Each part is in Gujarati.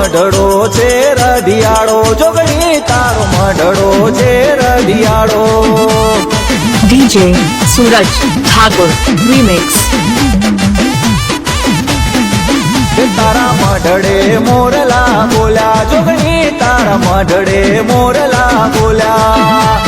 મઢડો છે રઢિયાળો જોગણી તારો મઢડો છે રઢિયાળો DJ Suraj Thakur Remix તારા મઢડે મોરલા બોલ્યા જોગણી તારા મઢડે મોરલા બોલ્યા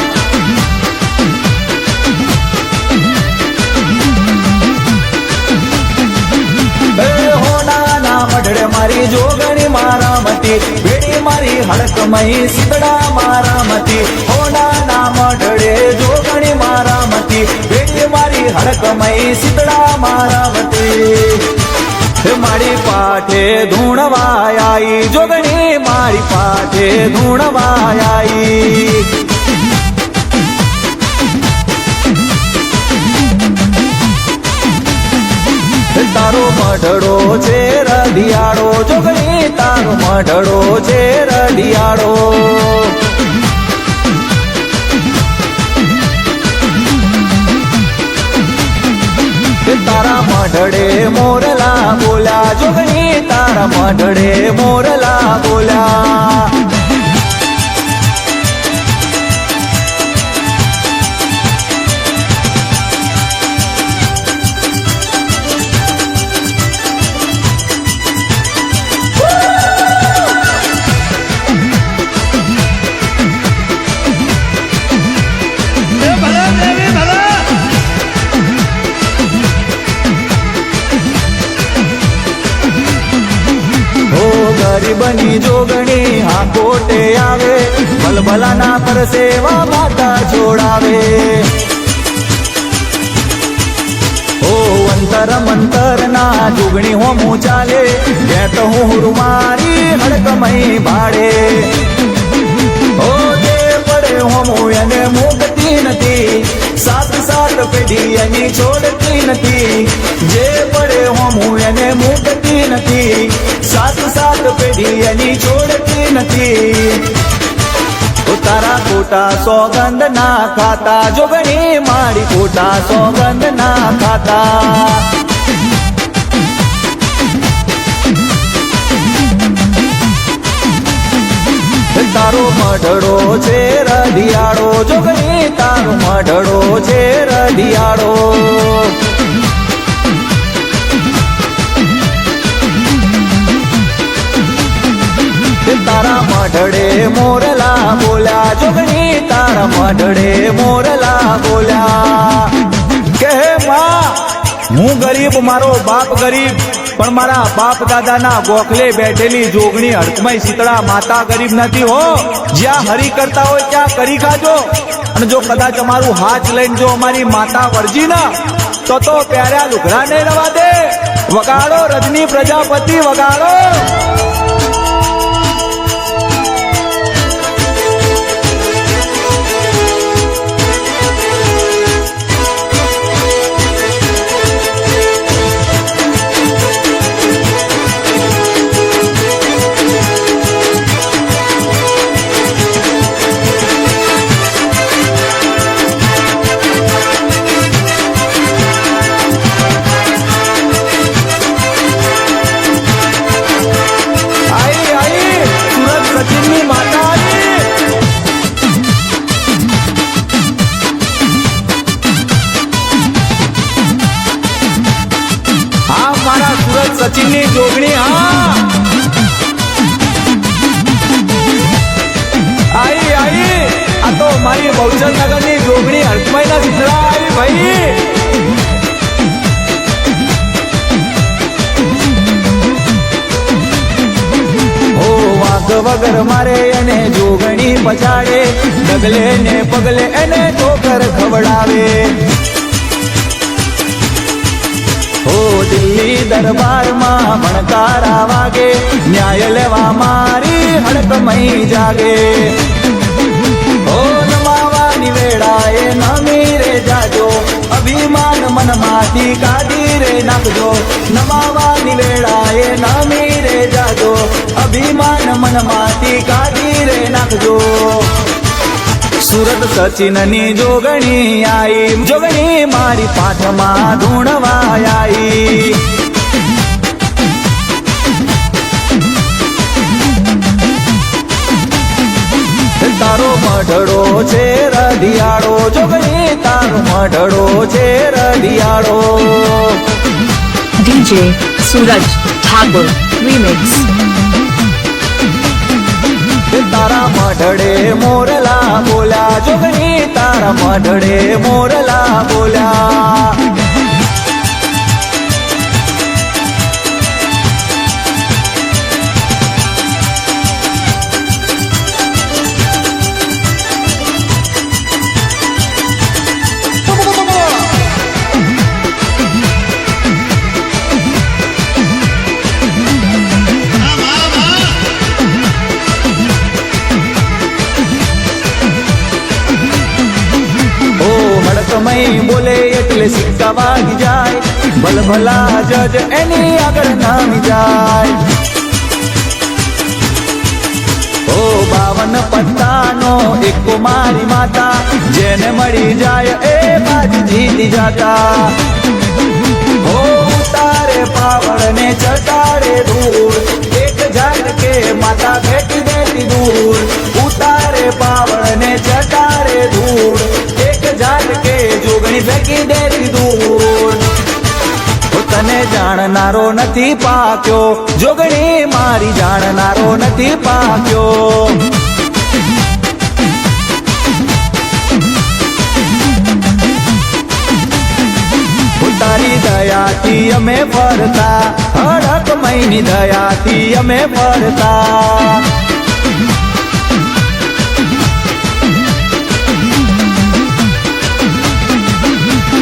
મઢડે મારી જોગણી મારામતી વેડી મારી હડકમઈ સીતડા મારામતી હોના ના મઢડે જોગણી મારામતી વેડી મારી હડકમઈ સીતડા મારામતી મારી પાઠે ધૂણવાઈ જોગણી મારી પાઠે ધૂણવાઈ તારો મઢડો છે રઢિયાળો જોગણી તારો મઢડો છે રઢિયાળો તારા મઢડે મોરલા બોલ્યા જોગણી તારા મઢડે મોરલા બોલ્યા ગરીબની જોગણી આ કોટે આવે ભલભલાના પર સેવા માતા જોડાવે ઓ અંતર મંતર ના જોગણી હોમું ચાલે બે તો હું મારી હડકમઈ ભાડે ઓ જે પડે હોમું એને મુકતી નથી સાત સાત પેઢી એની છોડતી નથી જે પડે હોમું એને મુકતી નથી સાત સાત પેઢી એની છોડતી નથી તારા ખોટા સોગંદ ના ખાતા જોગણી મારી ખોટા સોગંદ ના ખાતા તારો મઢડો છે રઢિયાળો જોગણી તારો મઢડો છે રઢિયાળો તારા મઢડે મોરલા બોલ્યા જોગણી તારા મઢડે મોરલા બોલ્યા કે માં હું ગરીબ મારો બાપ ગરીબ પણ મારા બાપ દાદાના ગોખલે બેઠેલી જોગણી હડકમય શીતળા માતા ગરીબ નથી હો જ્યાં હરી કરતા હોય ત્યાં કરી ખાજો અને જો કદાચ અમારું હાથ લઈને જો અમારી માતા વરજી ના તો પ્યારા લુગડા ને રવા દે વગાડો રજની પ્રજાપતિ વગાડો સચિનની જોગણી હા આઈ આઈ આ તો મારી બહુચરનગરની જોગણી હડકમયના શીતળા આવી ભાઈ ઓ વાઘ વગર મારે એને જોગણી પછાડે ડગલે ને પગલે એને ઠોકર ખવડાવે ઓ દિલ્હી દરબારમાં ભણકારા વાગે ન્યાય લેવા મારી હડકમઈ જાગે ઓ નમાવાની વેળાએ નમી રે જાજો અભિમાન મનમાંથી કાઢી રે નાખજો નમાવાની વેળાએ નમી રે જાજો અભિમાન મનમાંથી કાઢી રે નાખજો સુરત સચિનની જોગણી આઈ જોગણી મારી પાઠમાં ધૂણવા આઈ તારો મઢડો છે રઢિયાળો જોગણી તારો મઢડો છે રઢિયાળો DJ Suraj Thakur Remix. તારા મઢડે મોરલા બોલ્યા જોગણી તારા મઢડે મોરલા બોલ્યા સમય બોલે એટલે સિક્કા વાગી જાય ભલભલા જજ એની આગળ નામી જાય ઓ 52 પત્તાનો એક મારી માતા જેને મળી જાય એ બાજ જીતી જાતા ઓ ઉતારે પાવડ ને ચટાડે દૂર એક ઝાડ કે માતા ફેંકી દેતી દૂર ઉતારે પાવડ ને ચટાડે દૂર જાત કે જોગણી ફેંકી દેતી દૂર તને જાણનારો નથી પાક્યો જોગણી મારી જાણનારો નથી પાક્યો તારી દયાથી અમે ફરતા હડક મહીની દયાથી અમે ફરતા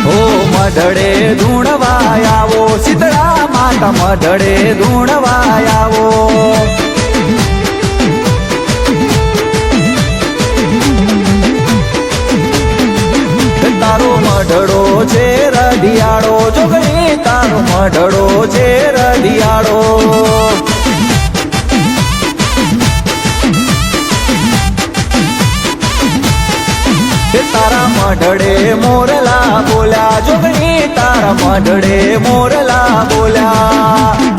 ઓ મઢડે ધૂણવા આવો શીતળા માતા મઢડે ધૂણવા આવો તારો મઢડો છે રઢિયાળો જોગણી તારો મઢડો છે રઢિયાળો તારા મઢડે મોરલા બોલ્યા જોગણી તારા મઢડે મોરલા બોલ્યા